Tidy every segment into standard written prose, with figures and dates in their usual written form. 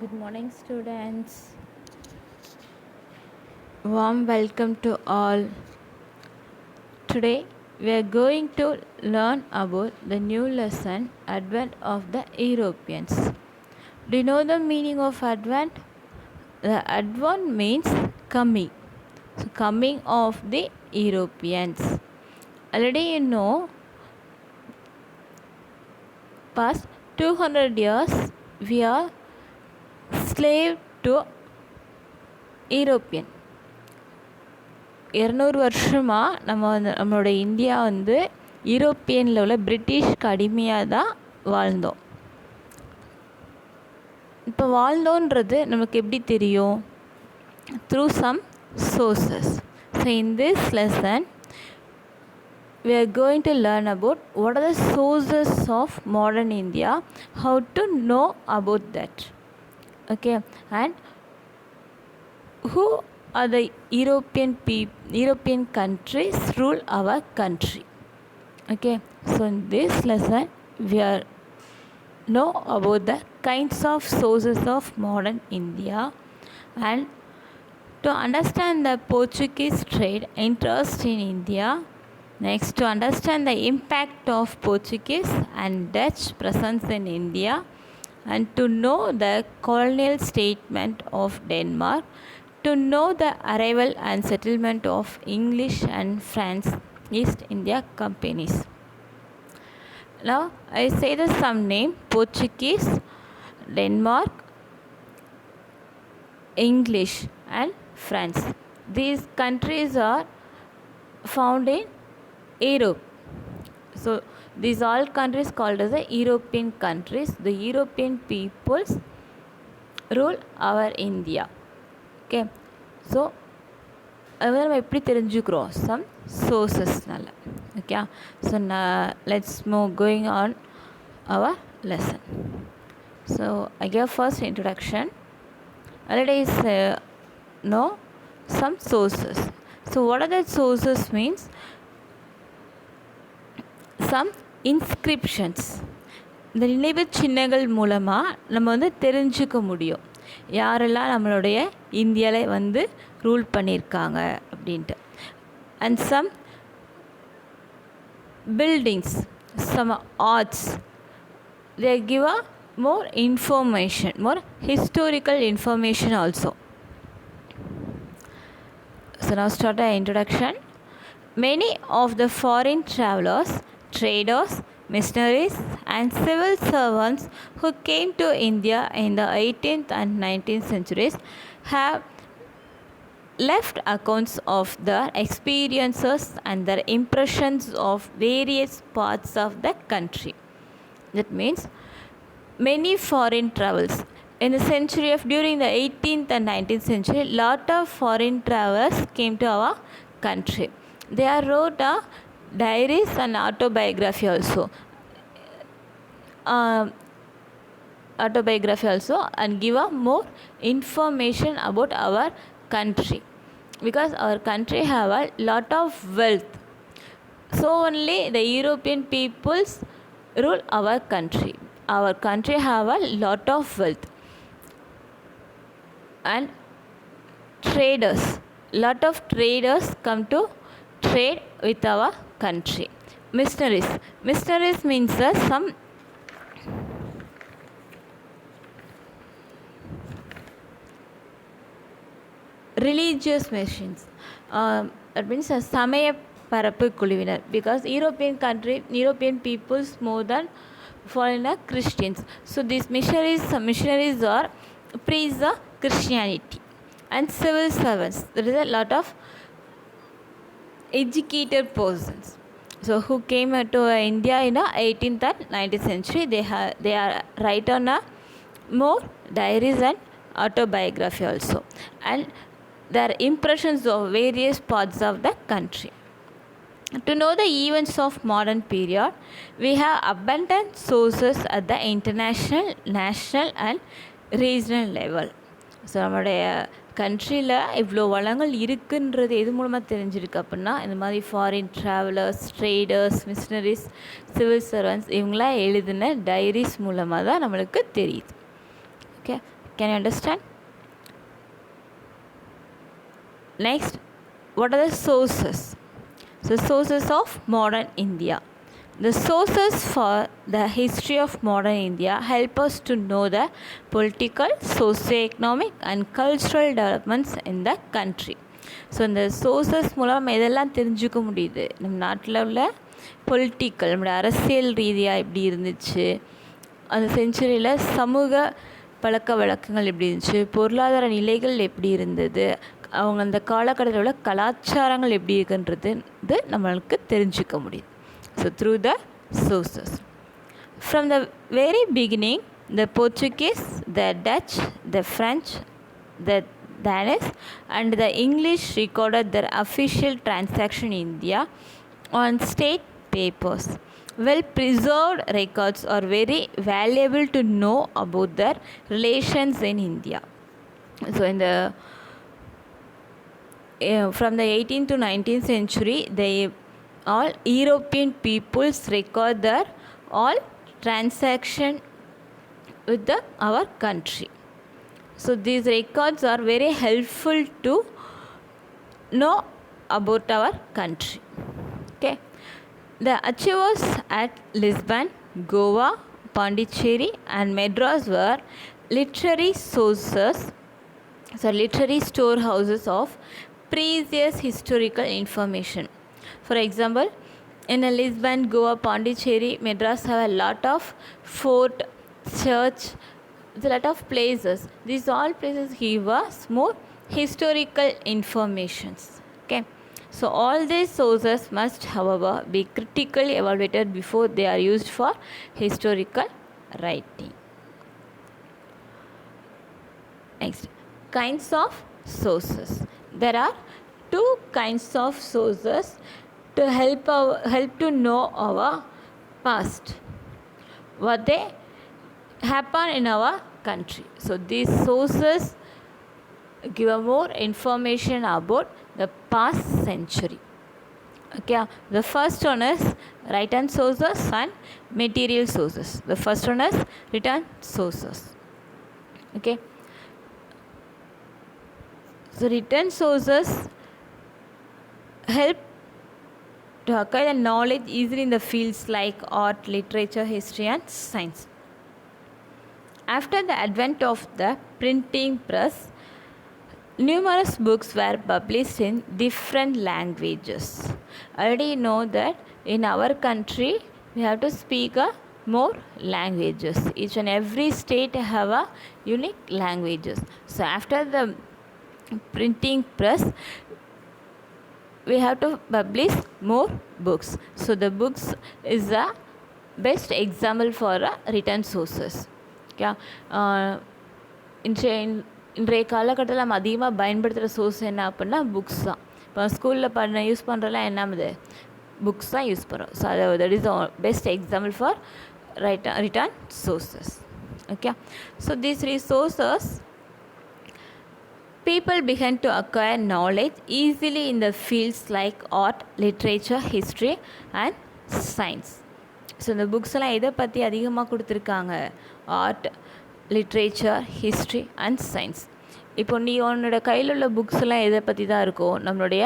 Good morning, students. Warm welcome to all. Today, we are going to learn about the new lesson, Advent of the Europeans. Do you know the meaning of Advent? The Advent means coming. So, coming of the Europeans. Already you know, past 200 years, we are slave to European. 200 வருஷமாக நம்மளோட India யூரோப்பியனில் உள்ள பிரிட்டிஷ்க்கு அடிமையாக தான் வாழ்ந்தோம். இப்போ வாழ்ந்தோன்றது நமக்கு எப்படி தெரியும்? Through some sources. So in this lesson we are going to learn about what are the sources of modern India, how to know about that. Okay, and who are the European countries rule our country. Okay, so in this lesson we are know about the kinds of sources of modern India, and to understand the Portuguese trade interest in India. Next, to understand the impact of Portuguese and Dutch presence in India, and to know the colonial statement of Denmark, to know the arrival and settlement of English and French East India companies. Now, I say the some name: Portuguese, Denmark, English and France. These countries are found in Europe. So these all countries called as the European countries. The European peoples rule our India. Okay, so அதை நம்ம எப்படி தெரிஞ்சுக்கிறோம்? Some சோர்சஸ்னால. Okay, so let's move going on our lesson. So I give first introduction. already know some sources. So what are the sources means? Some inscriptions. இந்த நினைவு சின்னங்கள் மூலமாக நம்ம தெரிஞ்சுக்க முடியும் யாரெல்லாம் நம்மளுடைய இந்தியாவில் ரூல் பண்ணியிருக்காங்க அப்படின்ட்டு. And some buildings, some arts, they give a more information, more historical information also. So now start the introduction. Many of the foreign travelers, traders, missionaries and civil servants who came to India in the 18th and 19th centuries have left accounts of their experiences and their impressions of various parts of the country. That means many foreign travels in the century of during the 18th and 19th century, lot of foreign travelers came to our country. They are wrote diaries and autobiography also. Autobiography also, and give a more information about our country, because our country have a lot of wealth. So only the European peoples rule our country. Our country have a lot of wealth. And traders, lot of traders come to trade with our country. Missionaries means some religious missions. That means சமய பரப்பு குழுவினர், because European peoples more than foreigner Christians. So these missionaries are preach the Christianity. And civil servants, there is a lot of educated persons, so who came to India in the 18th and 19th century. They are write on a more diaries and autobiography also, and their impressions of various parts of the country. To know the events of modern period, we have abundant sources at the international, national and regional level. So நம்மளுடைய கண்ட்ரியில் இவ்வளோ வளங்கள் இருக்குன்றது எது மூலமாக தெரிஞ்சிருக்கு அப்படின்னா, இந்த மாதிரி foreign travellers, traders, machineries, civil servants இவங்களாம் எழுதின டைரிஸ் மூலமாக தான் நம்மளுக்கு தெரியுது. Okay, Can you understand? Next, what are the sources? So, sources of modern India. The sources for the history of modern India help us to know the political, socio-economic and cultural developments in the country. So இந்த sources மூலம் நம்ம எதெல்லாம் தெரிஞ்சுக்க முடியுது, நம்ம நாட்டில் உள்ள political, நம்மளுடைய அரசியல் ரீதியாக எப்படி இருந்துச்சு, அந்த செஞ்சுரியில் சமூக பழக்க வழக்கங்கள் எப்படி இருந்துச்சு, பொருளாதார நிலைகள் எப்படி இருந்தது, அவங்க அந்த காலகட்டத்தில் உள்ள கலாச்சாரங்கள் எப்படி இருக்குன்றது நம்மளுக்கு தெரிஞ்சுக்க முடியுது. So through the sources. From the very beginning, the Portuguese, the Dutch, the French, the Danish and the English recorded their official transaction in India on state papers. Well preserved records are very valuable to know about their relations in India. So in the from the 18th to 19th century, all European peoples record their all transaction with our country. So these records are very helpful to know about our country. Okay. The achievers at Lisbon, Goa, Pondicherry and Madras were literary sources, so literary storehouses of previous historical information. For example, in Lisbon, Goa, Pondicherry, Madras have a lot of fort, church, a lot of places. These all places give us more historical informations. Okay. So all these sources must, however, be critically evaluated before they are used for historical writing. Next, kinds of sources. There are two kinds of sources to help to know our past, what they happen in our country. So these sources give more information about the past century. Okay, the first one is written sources and material sources. The first one is written sources. Okay, so written sources help to acquire the knowledge easily in the fields like art, literature, history and science. After the advent of the printing press, numerous books were published in different languages. Already you know that in our country we have to speak more languages. Each and every state have a unique languages. So after the printing press, we have to publish more books. So the books is the best example for written sources. Okay. இன்றைய காலகட்டத்தில் நம்ம அதிகமாக பயன்படுத்துகிற source என்ன அப்படின்னா books தான். இப்போ ஸ்கூலில் யூஸ் பண்ணுறதுலாம் என்னது, புக்ஸ் தான் யூஸ் பண்ணுறோம். ஸோ அது that is the best example for return sources. Okay, so these resources people began to acquire knowledge easily in the fields like art, literature, history and science. So இந்த books எல்லாம் எதை பற்றி அதிகமாக கொடுத்துருக்காங்க, art, literature, history and science. இப்போ நீ உன்னோட கையில் உள்ள புக்ஸ் எல்லாம் எதை பற்றி தான் இருக்கும், நம்மளுடைய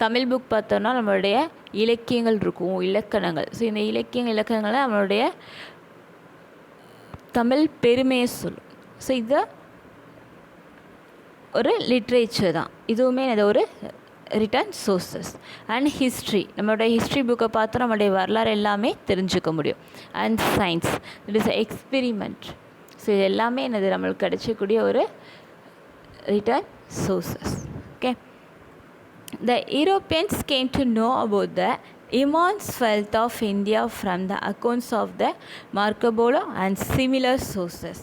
தமிழ் புக் பார்த்தோன்னா நம்மளுடைய இலக்கியங்கள் இருக்கும், இலக்கணங்கள். ஸோ இந்த இலக்கியங்கள் நம்மளுடைய தமிழ் பெருமையை சொல்லும். ஸோ இதை ஒரு லிட்ரேச்சர் தான், இதுவுமே அது ஒரு ரிட்டன் சோர்சஸ். அண்ட் ஹிஸ்ட்ரி, நம்மளுடைய ஹிஸ்ட்ரி புக்கை பார்த்து நம்மளுடைய வரலாறு எல்லாமே தெரிஞ்சுக்க முடியும். And science, it is experiment. So இது எல்லாமே என்னது நம்மளுக்கு கிடைச்சக்கூடிய ஒரு written sources. Okay, the Europeans came to know about the immense wealth of India from the accounts of the Marco Polo and similar sources.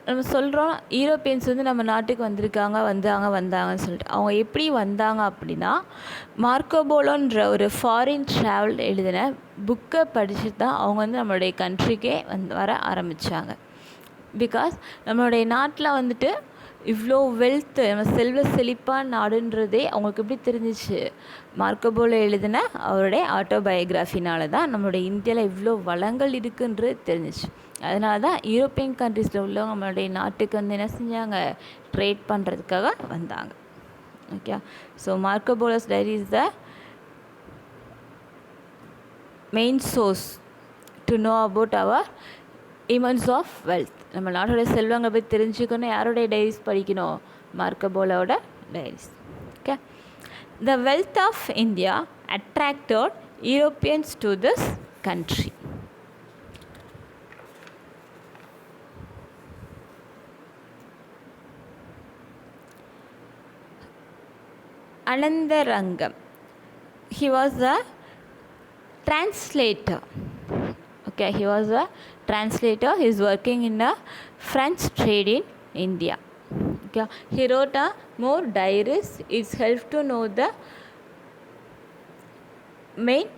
நம்ம சொல்கிறோம் யூரோப்பியன்ஸ் நம்ம நாட்டுக்கு வந்தாங்கன்னு சொல்லிட்டு. அவங்க எப்படி வந்தாங்க அப்படின்னா, மார்க்கோபோலோன்ற ஒரு ஃபாரின் ட்ராவல் எழுதின புக்கை படிச்சுட்டு தான் அவங்க நம்மளுடைய கண்ட்ரிக்கே வர ஆரம்பித்தாங்க. பிகாஸ் நம்மளுடைய நாட்டில் இவ்வளோ வெல்த்து, நம்ம செல்வ செழிப்பான நாடுன்றதே அவங்களுக்கு எப்படி தெரிஞ்சிச்சு, மார்க்கோபோலோ எழுதின அவருடைய ஆட்டோபயோகிராஃபினால தான் நம்மளுடைய இந்தியாவில் இவ்வளோ வளங்கள் இருக்குன்றது தெரிஞ்சிச்சு. அதனால தான் யூரோப்பியன் கண்ட்ரீஸில் உள்ளவங்க நம்மளுடைய நாட்டுக்கு வந்து என்ன செஞ்சாங்க, ட்ரேட் பண்ணுறதுக்காக வந்தாங்க. Okay, so Marco Polo's diary is the main source to know about our immense of wealth. நம்ம நாட்டோட செல்வங்களை போய் தெரிஞ்சுக்கணும், யாரோடைய டைரிஸ் படிக்கணும், மார்க்கோ போலோட diaries. Okay, the wealth of India attracted Europeans to this country. Anandarangam, he was a translator. Okay, he was a translator. He is working in a French trade in India. Okay, he wrote a more diaries. It helped to know the main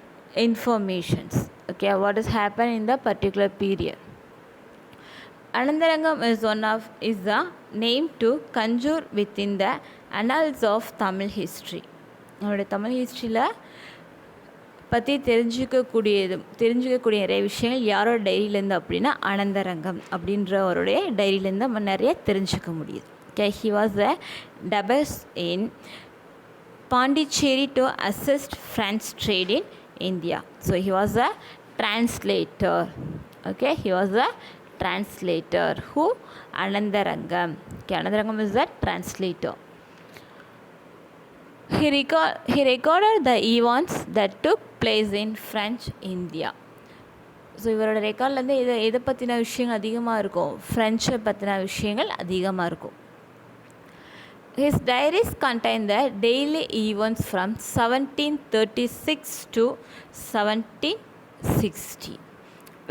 informations. Okay, what has happened in the particular period. Anandarangam is the name to conjure within the annals of Tamil history. நம்மளுடைய தமிழ் ஹிஸ்ட்ரியில் பற்றி தெரிஞ்சிக்கக்கூடிய நிறைய விஷயங்கள் யாரோட டைரியிலேருந்து அப்படின்னா அனந்தரங்கம் அப்படின்றவருடைய டைரியிலேருந்து நம்ம நிறைய தெரிஞ்சுக்க முடியுது. Okay, he was a dubash in Pondicherry to assist French trade in India. So he was a translator. Okay, he was a translator. Who? Anandarangam. Okay, Anandarangam is a translator. He recorded the events that took place in French India. So இவரோட ரெக்கார்ட்லேருந்து எதை பற்றின விஷயங்கள் அதிகமாக இருக்கும், ஃப்ரெஞ்சை பற்றின விஷயங்கள் அதிகமாக இருக்கும். His diaries contain the daily events from 1736 to 1760,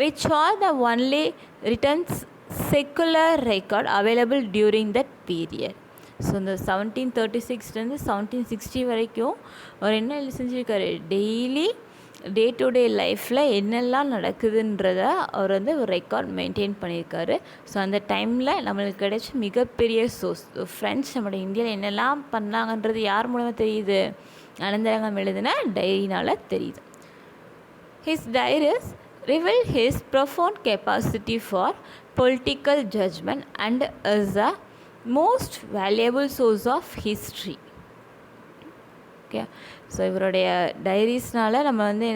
which are the only written secular record available during that period. So இந்த 1736லேருந்து 1760 வரைக்கும் அவர் என்ன செஞ்சுருக்காரு, டெய்லி டே டு டே லைஃப்பில் என்னெல்லாம் நடக்குதுன்றத அவர் வந்து ஒரு ரெக்கார்ட் மெயின்டைன் பண்ணியிருக்காரு. ஸோ அந்த டைமில் நம்மளுக்கு கிடைச்ச மிகப்பெரிய சோர்ஸ் ஃப்ரெண்ட்ஸ் நம்மளோட இந்தியாவில் என்னெல்லாம் பண்ணாங்கன்றது யார் மூலமாக தெரியுது, அனந்தரங்கம் எழுதின டைரினால் தெரியுது. His diaries reveal his profound capacity for political judgment and is a most valuable source of history. Okay, so இவருடைய டைரிஸ்னால் நம்ம வந்து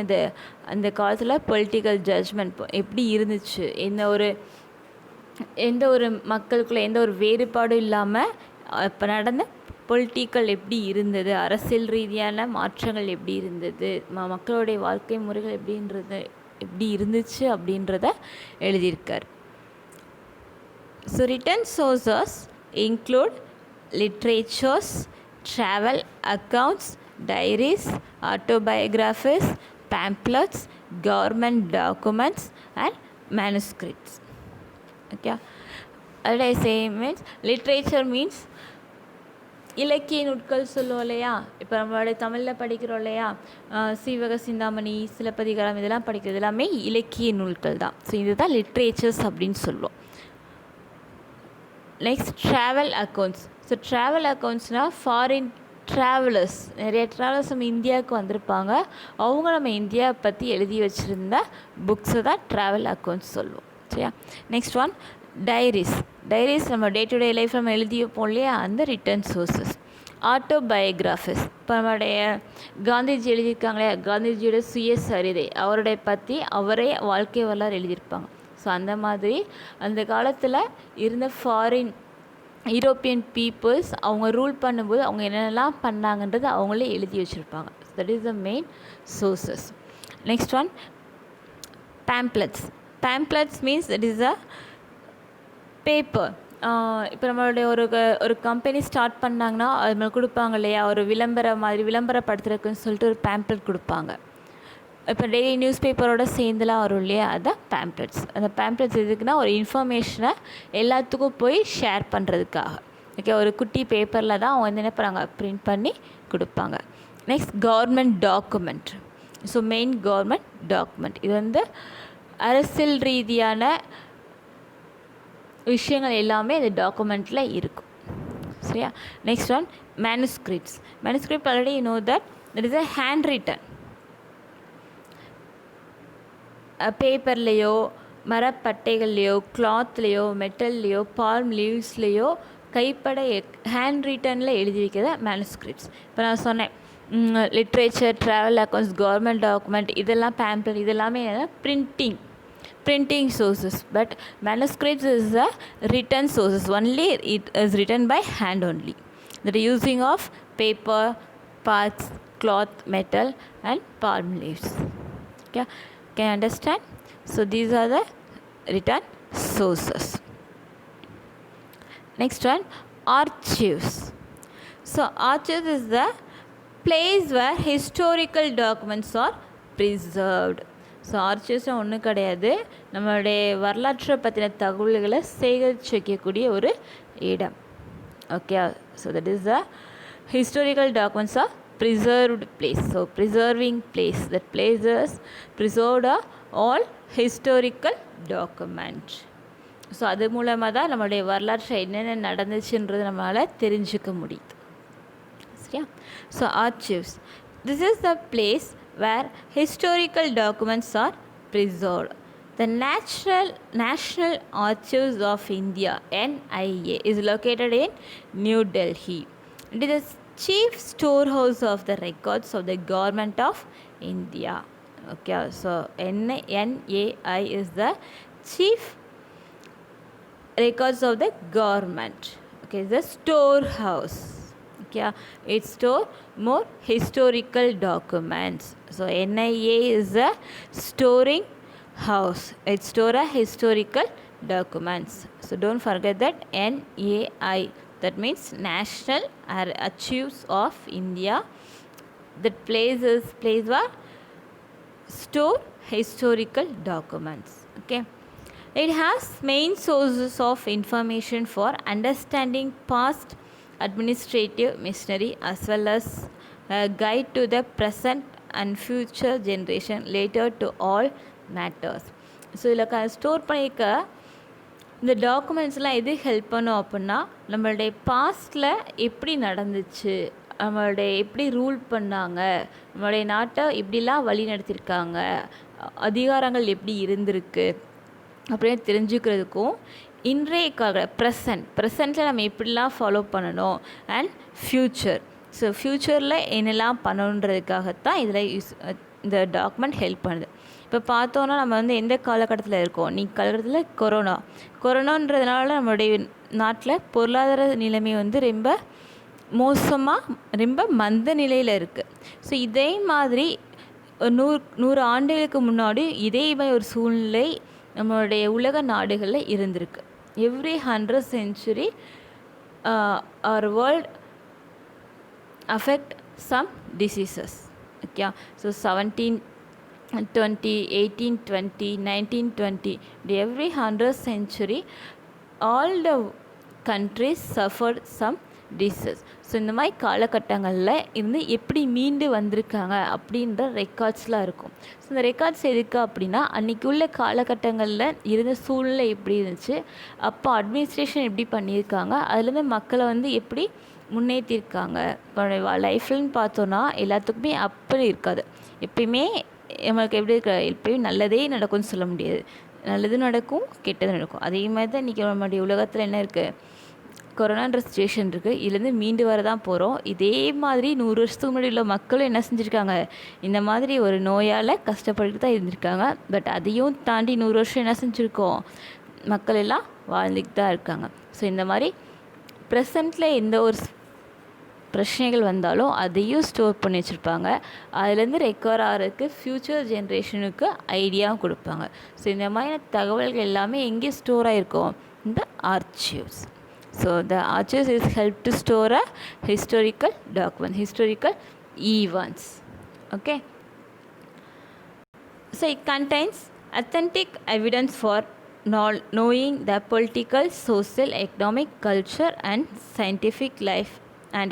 அந்த காலத்தில் பொலிட்டிக்கல் ஜட்ஜ்மெண்ட் எப்படி இருந்துச்சு, எந்த ஒரு மக்களுக்குள்ளே எந்த ஒரு வேறுபாடும் இல்லாமல் இப்போ நடந்த பொலிட்டிக்கல் எப்படி இருந்தது, அரசியல் ரீதியான மாற்றங்கள் எப்படி இருந்தது, மக்களுடைய வாழ்க்கை முறைகள் எப்படி இருந்துச்சு அப்படின்றத எழுதியிருக்கார். So return sources include literatures, travel accounts, diaries, autobiographies, pamphlets, government documents and manuscripts. Okay, what I say means literature means இலக்கிய நூட்கள் சொல்லுவோம் இல்லையா, இப்போ நம்மளுடைய தமிழில் படிக்கிறோம் இல்லையா, சீவக சிந்தாமணி, சிலப்பதிகாரம், இதெல்லாம் படிக்கிறது எல்லாமே இலக்கிய நூல்கள் தான். ஸோ இதுதான் லிட்ரேச்சர்ஸ் அப்படின்னு சொல்லுவோம். Next travel accounts. So travel அக்கௌண்ட்ஸ்னால் ஃபாரின் ட்ராவலர்ஸ், நிறைய ட்ராவலர்ஸ் நம்ம இந்தியாவுக்கு வந்திருப்பாங்க, அவங்க நம்ம இந்தியாவை பற்றி எழுதி வச்சுருந்த புக்ஸை தான் ட்ராவல் அக்கௌண்ட்ஸ் சொல்லுவோம். சரியா, நெக்ஸ்ட் ஒன் டைரிஸ். டைரிஸ் நம்ம டே டு டே லைஃப் நம்ம எழுதி வைப்போம் இல்லையா, அந்த ரிட்டன் சோர்ஸஸ். ஆட்டோபயோகிராஃபிஸ், இப்போ நம்மளுடைய காந்திஜி எழுதியிருக்காங்களே, காந்திஜியோட சுயசரிதை, அவருடைய பற்றி அவரே வாழ்க்கை வரலாறு எழுதியிருப்பாங்க. ஸோ அந்த மாதிரி அந்த காலத்தில் இருந்த ஃபாரின் யூரோப்பியன் பீப்புள்ஸ் அவங்க ரூல் பண்ணும்போது அவங்க என்னென்னலாம் பண்ணாங்கன்றது அவங்களே எழுதி வச்சுருப்பாங்க. That is the main sources. Next one pamphlets. Pamphlets means it is a paper. இப்போ நம்மளுடைய ஒரு கம்பெனி ஸ்டார்ட் பண்ணாங்கன்னா அது மாதிரி கொடுப்பாங்க இல்லையா, ஒரு விளம்பரப்படுத்துறதுக்குன்னு சொல்லிட்டு ஒரு பேம்ப்ளெட் கொடுப்பாங்க. இப்போ டெய்லி நியூஸ் பேப்பரோட சேர்ந்துலாம் வரும் இல்லையா, அதுதான் பேம்ப்ளெட்ஸ். அந்த பேம்ப்ளெட்ஸ் எதுக்குன்னா ஒரு இன்ஃபர்மேஷனை எல்லாத்துக்கும் போய் ஷேர் பண்ணுறதுக்காக. ஓகே, ஒரு குட்டி பேப்பரில் தான் அவங்க வந்து என்ன பண்ணுறாங்க, பிரிண்ட் பண்ணி கொடுப்பாங்க. Next government document. So main government document, இது வந்து அரசியல் ரீதியான விஷயங்கள் எல்லாமே இந்த டாக்குமெண்ட்டில் இருக்கும். சரியா, next one manuscripts. Manuscript already you know that it is a hand written. பேப்பர்லேயோ மரப்பட்டைகள்லையோ கிளாத்லேயோ மெட்டல்லையோ பால்ம் லீவ்ஸ்லேயோ கைப்பட ஹேண்ட் ரிட்டனில் எழுதி வைக்கிறத மேனுஸ்கிரிப்ட்ஸ். இப்போ நான் சொன்னேன் literature, travel accounts, government document, இதெல்லாம் பேம்ப்ளெட், இதெல்லாமே என்னென்னா printing sources, but manuscripts is a written sources, only it is written by hand only, that using of paper, parts, cloth, metal and palm leaves. Okay, can you understand? So these are the written sources. Next one, archives. So archives is the place where historical documents are preserved. So ஆர்ச்சிவ்ஸ்னால் ஒன்றும் கிடையாது, நம்மளுடைய வரலாற்றை பற்றின தகவல்களை சேகரித்து வைக்கக்கூடிய ஒரு இடம். Okay, so that is the historical documents are preserved place. So preserving place, that places preserved are all historical document. So அது மூலமாக தான் நம்மளுடைய வரலாற்றை என்னென்ன நடந்துச்சுன்றது நம்மளால் தெரிஞ்சுக்க முடியுது. சரியா? So archives, this is the place where historical documents are preserved. The National Archives of India (NIA) is located in New Delhi. It is the chief storehouse of the records of the government of India. Okay, so NAI is the chief records of the government. Okay, the storehouse. Okay, it store more historical documents. So NIA is a storing house. It store a historical documents. So don't forget that NAI. That means National Archives of India. That place where store historical documents. Okay. It has main sources of information for understanding past administrative machinery as well as a guide to the present and future generation later to all matters. So இதில் store பண்ணியிருக்க இந்த டாக்குமெண்ட்ஸ்லாம் எது help பண்ணும் அப்படின்னா, நம்மளுடைய பாஸ்டில் எப்படி நடந்துச்சு, நம்மளுடைய எப்படி ரூல் பண்ணாங்க, நம்மளுடைய நாட்டை எப்படிலாம் வழி நடத்தியிருக்காங்க, அதிகாரங்கள் எப்படி இருந்திருக்கு அப்படின்னு தெரிஞ்சுக்கிறதுக்கும், இன்றைய கால ப்ரெசண்ட்டில் நம்ம எப்படிலாம் ஃபாலோ பண்ணணும் அண்ட் ஃப்யூச்சர், ஸோ ஃப்யூச்சரில் என்னெல்லாம் பண்ணணுன்றதுக்காகத்தான் இதில் இந்த டாக்குமெண்ட் ஹெல்ப் பண்ணுது. இப்போ பார்த்தோன்னா நம்ம வந்து எந்த காலகட்டத்தில் இருக்கோம், நீ காலகட்டத்தில் கொரோனான்றதுனால நம்மளுடைய நாட்டில் பொருளாதார நிலைமை வந்து ரொம்ப மோசமாக ரொம்ப மந்த நிலையில் இருக்குது. ஸோ இதே மாதிரி 100 ஆண்டுகளுக்கு முன்னாடி இதே மாதிரி ஒரு சூழ்நிலை நம்மளுடைய உலக நாடுகளில் இருந்திருக்கு. Every 100th century our world affect some diseases. Okay, so 1720, 1820, 1920, every 100th century all the countries suffered some diseases. So இந்த மாதிரி காலகட்டங்களில் இருந்து எப்படி மீண்டு வந்திருக்காங்க அப்படின்ற ரெக்கார்ட்ஸ்லாம் இருக்கும். ஸோ இந்த ரெக்கார்ட்ஸ் எதுக்கு அப்படின்னா, அன்றைக்கி உள்ள காலகட்டங்களில் இருந்த சூழ்நிலை எப்படி இருந்துச்சு, அப்போ அட்மினிஸ்ட்ரேஷன் எப்படி பண்ணியிருக்காங்க, அதுலேருந்து மக்களை வந்து எப்படி முன்னேற்றிருக்காங்க. இப்போ லைஃப்லன்னு பார்த்தோன்னா எல்லாத்துக்குமே அப்படி இருக்காது. எப்பயுமே நம்மளுக்கு எப்படி இருக்க, எப்பயும் நல்லதே நடக்கும்னு சொல்ல முடியாது, நல்லது நடக்கும் கெட்டது நடக்கும். அதே மாதிரி தான் இன்றைக்கி நம்மளுடைய உலகத்தில் என்ன இருக்குது, கொரோனான்ற சிச்சுவேஷன் இருக்குது, இதுலேருந்து மீண்டு வர தான் போகிறோம். இதே மாதிரி 100 வருஷத்துக்கு முன்னாடி உள்ள மக்களும் என்ன செஞ்சுருக்காங்க, இந்த மாதிரி ஒரு நோயால் கஷ்டப்பட்டு தான் இருந்திருக்காங்க. பட் அதையும் தாண்டி 100 வருஷம் என்ன செஞ்சுருக்கோம், மக்கள் எல்லாம் வாழ்ந்துட்டு தான் இருக்காங்க. ஸோ இந்த மாதிரி ப்ரெசண்ட்டில் எந்த ஒரு பிரச்சனைகள் வந்தாலும் அதையும் ஸ்டோர் பண்ணி வச்சுருப்பாங்க. அதுலேருந்து ரெக்கவர் ஆகிறதுக்கு ஃப்யூச்சர் ஜென்ரேஷனுக்கு ஐடியாவும் கொடுப்பாங்க. ஸோ இந்த மாதிரியான தகவல்கள் எல்லாமே எங்கே ஸ்டோர் ஆகிருக்கும், இந்த archives. So the archives is help to store a historical document, historical events. Okay. So it contains authentic evidence for knowing the political, social, economic, culture and scientific life and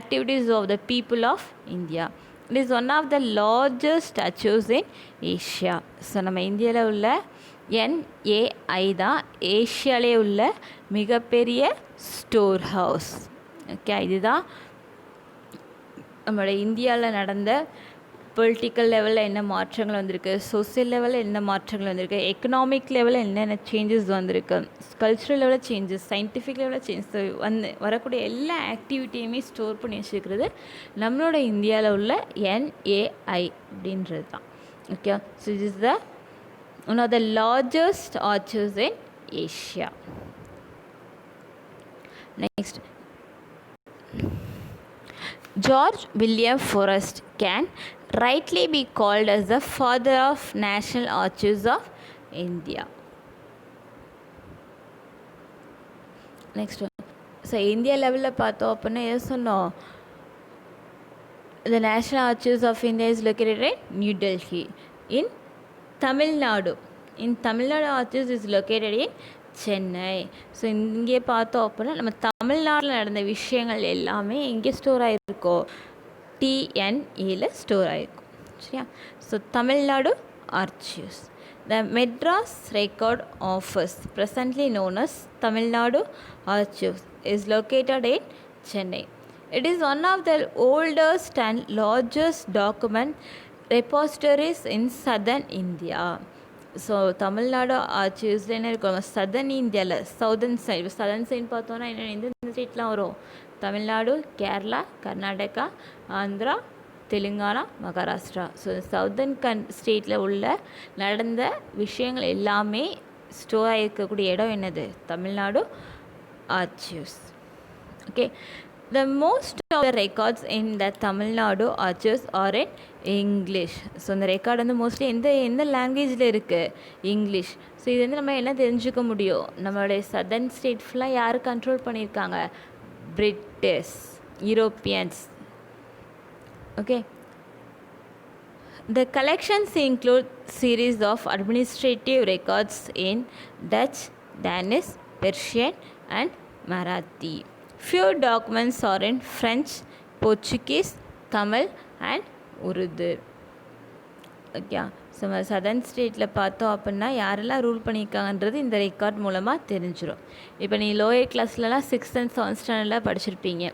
activities of the people of India. It is one of the largest statues in Asia. So நம்ம இந்தியாவில் உள்ள NAI தான் ஏஷியாவிலே உள்ள மிகப்பெரிய store house. Okay, இதுதான் நம்மளோட இந்தியாவில் நடந்த பொலிட்டிக்கல் லெவலில் என்ன மாற்றங்கள் வந்திருக்கு, சோசியல் லெவலில் என்ன மாற்றங்கள் வந்திருக்கு, எக்கனாமிக் லெவலில் என்னென்ன சேஞ்சஸ் வந்திருக்கு, கல்ச்சுரல் லெவலில் சேஞ்சஸ், சயின்டிஃபிக் லெவலில் சேஞ்சஸ் வரக்கூடிய எல்லா ஆக்டிவிட்டியுமே ஸ்டோர் பண்ணி வச்சுருக்கிறது நம்மளோட இந்தியாவில் உள்ள NAI அப்படின்றது தான். Okay, so it is the one of the largest archives in Asia. Next, George William Forrest can rightly be called as the father of national archives of India. Next one. So India லெவலில் பார்த்தோம் அப்படின்னா எது சொன்னோம், the National Archives of India is located in New Delhi. In Tamil Nadu, Archives is located in Chennai. So இங்கே பார்த்தோம் அப்படின்னா நம்ம தமிழ்நாட்டில் நடந்த விஷயங்கள் எல்லாமே எங்கே ஸ்டோர் ஆகிருக்கோ, TNAல ஸ்டோர் ஆகிருக்கும். சரியா? So Tamil Nadu archives. The Madras Record Office, presently known as Tamil Nadu Archives, is located in Chennai. It is one of the oldest and largest document repositories in southern India. So Tamil Nadu ஆர்ச்சிவ்ஸில் என்ன இருக்கும், southern இந்தியாவில் Southern side. Southern side பார்த்தோன்னா என்ன, எந்த ஸ்டேட்லாம் வரும், Tamil Nadu, Kerala, Karnataka, Andhra, Telangana, Maharashtra. So Southern ஸ்டேட்டில் உள்ள நடந்த விஷயங்கள் எல்லாமே ஸ்டோர் ஆகிருக்கக்கூடிய இடம் என்னது, Tamil Nadu archives. Okay, the most of the records in the Tamil Nadu archives are in English. So இந்த ரெக்கார்டு வந்து மோஸ்ட்லி எந்த லாங்குவேஜில் இருக்குது, இங்கிலீஷ். ஸோ இது வந்து நம்ம என்ன தெரிஞ்சுக்க முடியும், நம்மளுடைய சதர்ன் ஸ்டேட் ஃபுல்லாக யார் கண்ட்ரோல் பண்ணியிருக்காங்க, British, Europeans. Okay, the collections include series of administrative records in Dutch, Danish, Persian and Marathi. Few documents are in French, Portuguese, Tamil and Urdu. Okay, so southern ஸ்டேட்டில் பார்த்தோம் அப்படின்னா யாரெல்லாம் rule பண்ணியிருக்காங்கன்றது இந்த record மூலமாக தெரிஞ்சிடும். இப்போ நீ லோயர் கிளாஸ்லலாம் 6th and 7th ஸ்டாண்டர்டில் படிச்சிருப்பீங்க,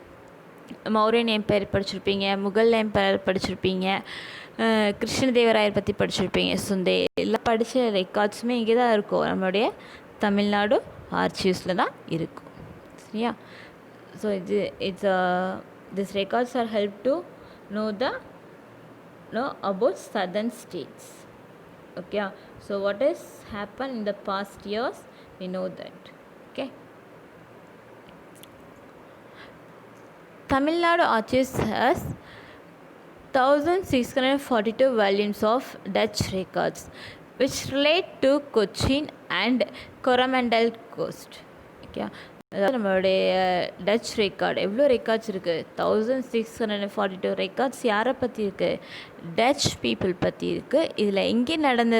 மௌரியன் எம்பையர் படிச்சிருப்பீங்க, முகல் எம்பையர் படிச்சிருப்பீங்க, கிருஷ்ணதேவராயர் பற்றி படிச்சிருப்பீங்க. ஸோ இந்த எல்லாம் படித்த ரெக்கார்ட்ஸுமே இங்கே தான் இருக்கும், நம்மளுடைய தமிழ்நாடு ஆர்ச்சிவ்ஸில் தான் இருக்கும். சரியா? So these records are help to know about southern states. Okay, so what has happened in the past years, we know that. Okay, Tamil Nadu Archives has 1642 volumes of Dutch records which relate to Cochin and Coromandel coast. Okay, அதாவது நம்மளுடைய touch record எவ்வளோ records இருக்குது, 1642 records யாரை பற்றி இருக்குது, touch people பற்றி இருக்குது. இதில் எங்கே நடந்த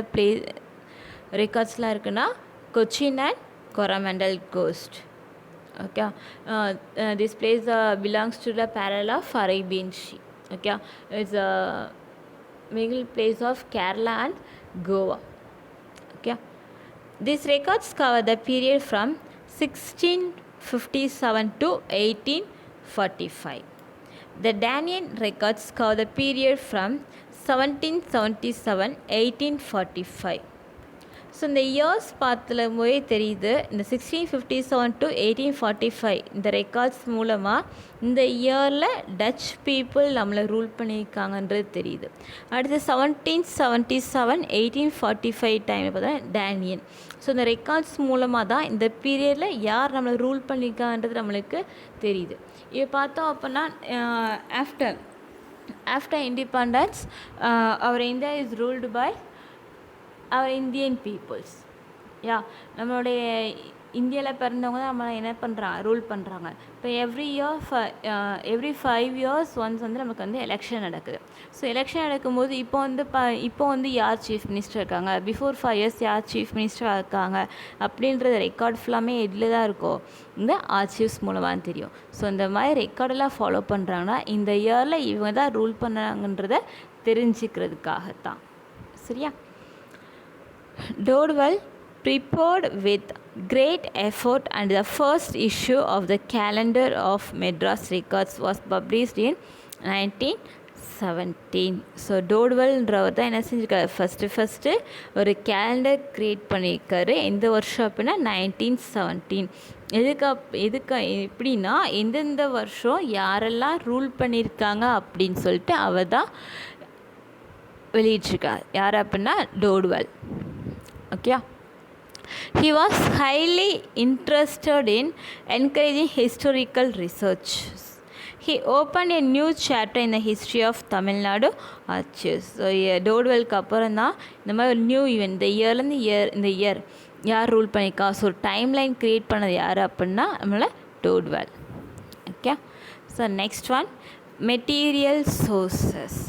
ரெக்கார்ட்ஸ்லாம் இருக்குன்னா Cochin and Coromandel coast. Okay, this place belongs to the barrel of Arabian sea. Okay, it's middle place of Kerala and Goa. Okay, these records cover the period from 1657 to 1845. The Danian records cover the period from 1777 1845. So இந்த years பார்த்துல போய் தெரியுது, இந்த 1657 to 1845 இந்த records மூலமாக இந்த இயரில் touch people நம்மளை rule பண்ணியிருக்காங்கன்றது தெரியுது. அடுத்து 1777 1845 டைமில் பார்த்தா டேனியன். ஸோ இந்த ரெக்கார்ட்ஸ் மூலமாக தான் இந்த பீரியடில் யார் நம்மளை ரூல் பண்ணியிருக்காங்கன்றது நம்மளுக்கு தெரியுது. இப்போ பார்த்தோம் அப்படின்னா after independence our India is ruled by our Indian peoples. நம்மளுடைய இந்தியாவில் பிறந்தவங்க தான் நம்மளை என்ன பண்ணுறாங்க, ரூல் பண்ணுறாங்க. இப்போ எவ்ரி 5 years ஒன்ஸ் வந்து நமக்கு வந்து எலெக்ஷன் நடக்குது. ஸோ எலெக்ஷன் நடக்கும்போது இப்போ வந்து யார் சீஃப் மினிஸ்டர் இருக்காங்க, பிஃபோர் 5 years யார் சீஃப் மினிஸ்டராக இருக்காங்க அப்படின்றது ரெக்கார்ட் ஃபுல்லாமே எதில் தான் இருக்கோ, இந்த ஆர்ச்சிவ்ஸ் மூலமாக தெரியும். ஸோ இந்த மாதிரி ரெக்கார்டெல்லாம் ஃபாலோ பண்ணுறாங்கன்னா இந்த இயரில் இவங்க தான் ரூல் பண்ணுறாங்கன்றதை தெரிஞ்சுக்கிறதுக்காகத்தான். சரியா? Dodwell prepared with great effort and the first issue of the Calendar of Madras Records was published in 19 17. So டோடுவெல்ன்றவர் தான் என்ன செஞ்சுருக்காரு, ஃபஸ்ட்டு ஒரு கேலண்டர் க்ரியேட் பண்ணியிருக்காரு. எந்த வருஷம் அப்படின்னா 1917. எதுக்கு எப்படின்னா எந்தெந்த வருஷம் யாரெல்லாம் ரூல் பண்ணியிருக்காங்க அப்படின்னு சொல்லிட்டு அவர் தான் வெளியிட்டிருக்கார். யார் அப்படின்னா டோடுவெல். Okay. He was highly interested in encouraging historical research. He opened a new chapter in the history of Tamil Nadu archives. So டோடுவெல்க்கு அப்புறம் தான் இந்த மாதிரி ஒரு நியூ ஈவெண்ட் இந்த இயர் யார் ரூல் பண்ணியிருக்கா, ஸோ டைம் லைன் க்ரியேட் பண்ணது யார் அப்படின்னா நம்மள Dodwell. Okay. So next one, material sources.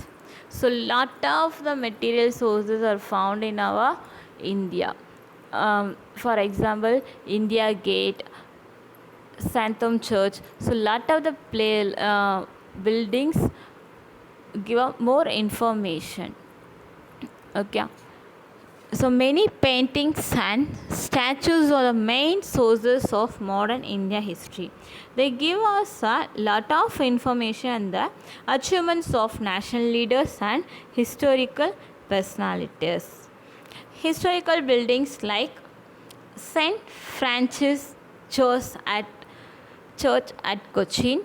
So lot of the material sources are found in our India. For example, India Gate, Santham Church. So lot of the buildings give up more information. Okay. So many paintings and statues are the main sources of modern India history. They give us a lot of information on the achievements of national leaders and historical personalities. Historical buildings like St. Francis Church at Cochin,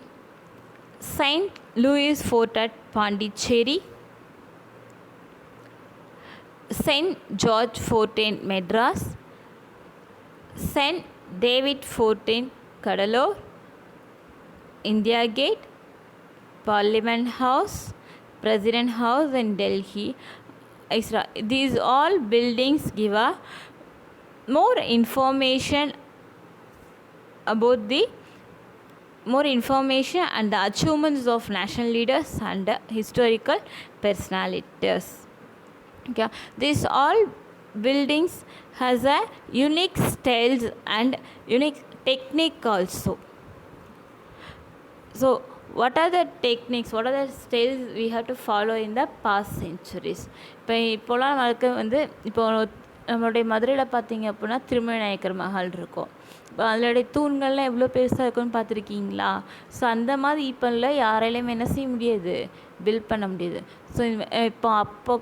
St. Louis Fort at Pondicherry, St. George Fort in Madras, St. David Fort in Cuddalore, India Gate, Parliament House, President House in Delhi, etc. These all buildings give a more information and the achievements of national leaders and historical personalities. Okay. These all buildings has a unique styles and unique technique also. So what are the techniques, what are the styles we have to follow in the past centuries? இப்போலாம் நம்மளுக்கு இப்போ நம்மளுடைய மதுரையில் பார்த்தீங்க அப்படின்னா திருமலைநாயக்கர் மஹால் இருக்கும். இப்போ அதனுடைய தூண்கள்லாம் எவ்வளோ பெருசாக இருக்குன்னு பார்த்துருக்கீங்களா? ஸோ அந்த மாதிரி இப்போல்லாம் யாராலையுமே என்ன செய்ய முடியாது, பில்ட் பண்ண முடியாது. ஸோ இப்போ அப்போ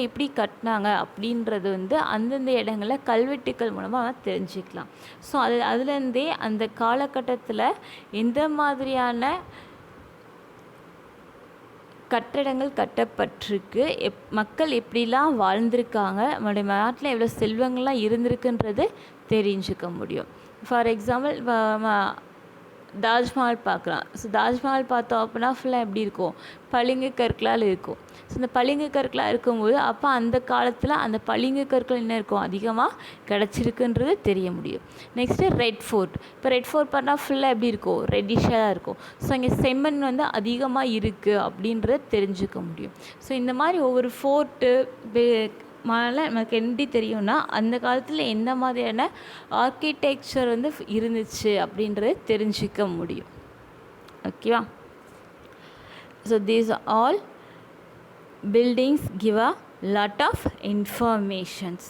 எப்படி கட்டினாங்க அப்படின்றது அந்தந்த இடங்களில் கல்வெட்டுக்கள் மூலமாக தெரிஞ்சுக்கலாம். ஸோ அதுலேருந்தே அந்த காலகட்டத்தில் எந்த மாதிரியான கட்டடங்கள் கட்டப்பட்டிருக்கு, மக்கள் எப்படிலாம் வாழ்ந்திருக்காங்க, நம்மளுடைய நாட்டில் எவ்வளோ செல்வங்கள்லாம் இருந்திருக்குன்றது தெரிஞ்சுக்க முடியும். ஃபார் எக்ஸாம்பிள் தாஜ்மஹால் பார்க்கலாம். ஸோ தாஜ்மஹால் பார்த்தோம் அப்படின்னா ஃபுல்லாக எப்படி இருக்கும், பளிங்கு கற்களால் இருக்கும். ஸோ இந்த பளிங்கு கற்களாக இருக்கும்போது அப்போ அந்த காலத்தில் அந்த பளிங்கு கற்கள் என்ன இருக்கும், அதிகமாக கிடச்சிருக்குன்றது தெரிய முடியும். Next Red Fort. இப்போ ரெட் ஃபோர்ட் பார்த்தா ஃபுல்லாக எப்படி இருக்கும், ரெட்டிஷாக இருக்கும். ஸோ இங்கே செம்மண் அதிகமாக இருக்குது அப்படின்றத தெரிஞ்சுக்க முடியும். ஸோ இந்த மாதிரி ஒவ்வொரு ஃபோர்ட்டு நமக்கு எப்படி தெரியும்னா அந்த காலத்தில் எந்த மாதிரியான ஆர்கிடெக்சர் இருந்துச்சு அப்படின்றத தெரிஞ்சிக்க முடியும். ஓகேவா? So these all buildings give a lot of informations.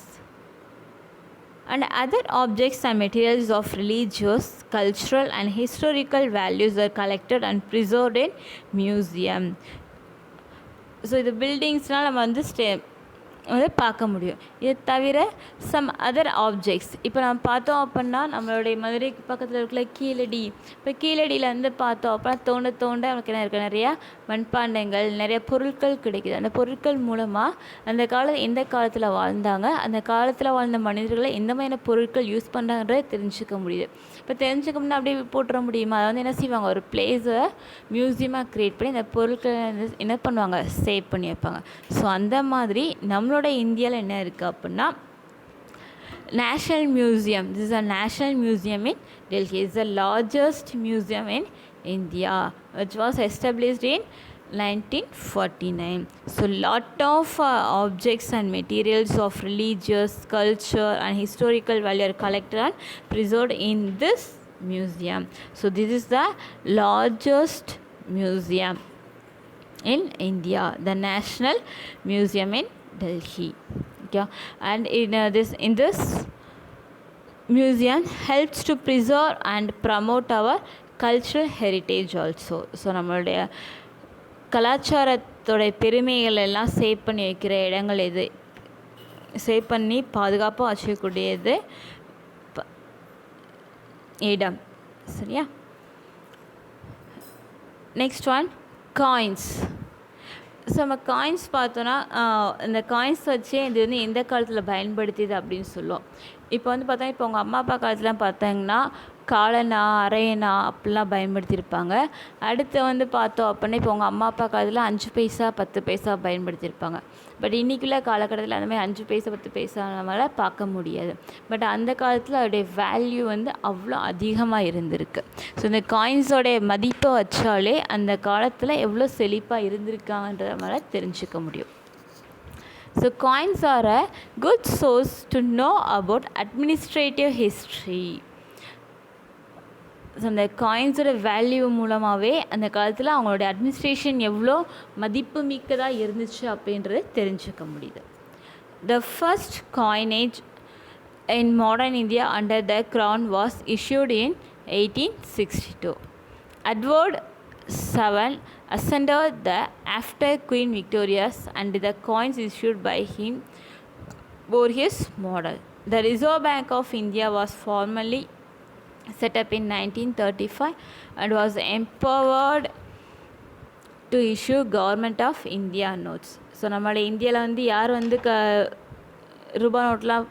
And other objects and materials of religious, cultural and historical values are collected and preserved in museum. So இது பில்டிங்ஸ்னால் நம்ம பார்க்க முடியும். இதை தவிர சம் அதர் ஆப்ஜெக்ட்ஸ் இப்போ நம்ம பார்த்தோம் அப்படின்னா நம்மளுடைய மதுரைக்கு பக்கத்தில் இருக்கிற கீழடி. இப்போ கீழடியில் பார்த்தோம் அப்படின்னா தோண்ட நமக்கு என்ன இருக்குது, நிறையா மண்பாண்டங்கள், நிறைய பொருட்கள் கிடைக்குது. அந்த பொருட்கள் மூலமாக எந்த காலத்தில் வாழ்ந்தாங்க, அந்த காலத்தில் வாழ்ந்த மனிதர்களை எந்த மாதிரியான பொருட்கள் யூஸ் பண்ணுறாங்கன்றதை தெரிஞ்சுக்க முடியுது. இப்போ தெரிஞ்சுக்கணும்னா அப்படியே போட்டுற முடியுமா? அதை என்ன செய்வாங்க, ஒரு பிளேஸை மியூசியமாக க்ரியேட் பண்ணி அந்த பொருட்களை என்ன பண்ணுவாங்க, சேவ் பண்ணி வைப்பாங்க. ஸோ அந்த மாதிரி நம்மளோட இந்தியாவில் என்ன இருக்குது அப்படின்னா national museum. This is a national museum in Delhi. It's the largest museum in India which was established in 1949. So lot of objects and materials of religious, culture and historical value are collected and preserved in this museum. So this is the largest museum in India, the National Museum in Delhi. Okay. And in this museum helps to preserve and promote our cultural heritage also. So நம்மளுடைய கலாச்சாரத்தோட பெருமைகள் எல்லாம் save பண்ணி வைக்கிற இடங்கள் எது, save பண்ணி பாதுகாப்பாக வச்சுக்கக்கூடியது இடம். சரியா? Next one coins. ஸோ நம்ம காயின்ஸ் பார்த்தோன்னா இந்த காயின்ஸ் வச்சே இது வந்து எந்த காலத்தில் பயன்படுத்தியது அப்படின்னு சொல்லுவோம். இப்போ வந்து பார்த்தா இப்போ உங்கள் அம்மா அப்பா காலத்துலாம் பார்த்தாங்கன்னா காலனா அரையனா அப்படிலாம் பயன்படுத்தியிருப்பாங்க. அடுத்து வந்து பார்த்தோம் அப்படின்னா இப்போ உங்கள் அம்மா அப்பா காலத்தில் 5 பைசா 10 பைசா பயன்படுத்தியிருப்பாங்க. பட் இன்றைக்குள்ள காலகட்டத்தில் அந்த மாதிரி 5 பைசா 10 பைசா நம்மளால் பார்க்க முடியாது. பட் அந்த காலத்தில் அதோடைய வேல்யூ வந்து அவ்வளோ அதிகமாக இருந்திருக்கு. ஸோ இந்த காயின்ஸோடைய மதிப்பை வச்சாலே அந்த காலத்தில் எவ்வளோ செழிப்பாக இருந்திருக்காங்கன்றத நம்மளால் தெரிஞ்சுக்க முடியும். So coins are a good source to know about administrative history. So அந்த காயின்ஸோட வேல்யூ மூலமாகவே அந்த காலத்தில் அவங்களோட அட்மினிஸ்ட்ரேஷன் எவ்வளோ மதிப்பு மிக்கதாக இருந்துச்சு அப்படின்றது தெரிஞ்சுக்க முடியுது. The first coinage in modern India under the crown was issued in 1862. Edward VII ascended the after Queen Victoria's and the coins issued by him bore his model. The Reserve Bank of India was formally set up in 1935 and was empowered to issue Government of India notes. So நம்மளோட இந்தியாவில் வந்து யார் வந்து ரூபா நோட்லாம்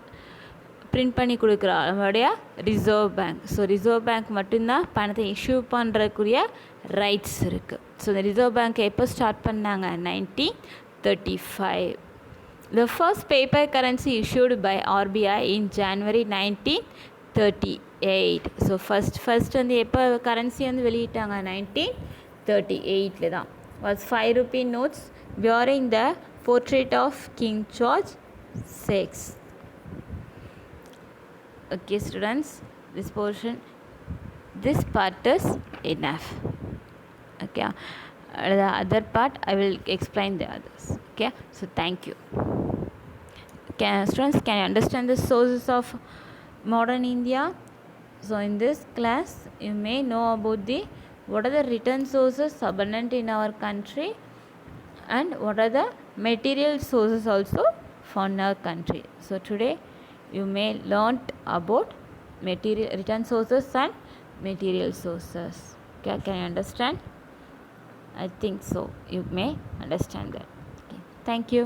print பண்ணி கொடுக்குறா? நம்மளுடைய reserve bank. So reserve bank மட்டும்தான் பணத்தை இஷ்யூ பண்ணுறக்குரிய ரைட்ஸ் இருக்குது. ஸோ இந்த ரிசர்வ் பேங்க் எப்போ ஸ்டார்ட் பண்ணாங்க? 1935. The first paper currency issued by RBI in January 1938. So first வந்து எப்போ கரன்சி வந்து வெளியிட்டாங்க? 1938 தான். Was 5 rupee notes bearing the portrait of King George VI. Okay students, this part is enough. Okay, the other part I will explain the others. Okay, so thank you. Students, can you understand the sources of modern India? So in this class you may know about what are the written sources abundant in our country and what are the material sources also found in our country. So today you may learn about written sources and material sources. Okay, can you understand? I think so. You may understand that. Okay. Thank you.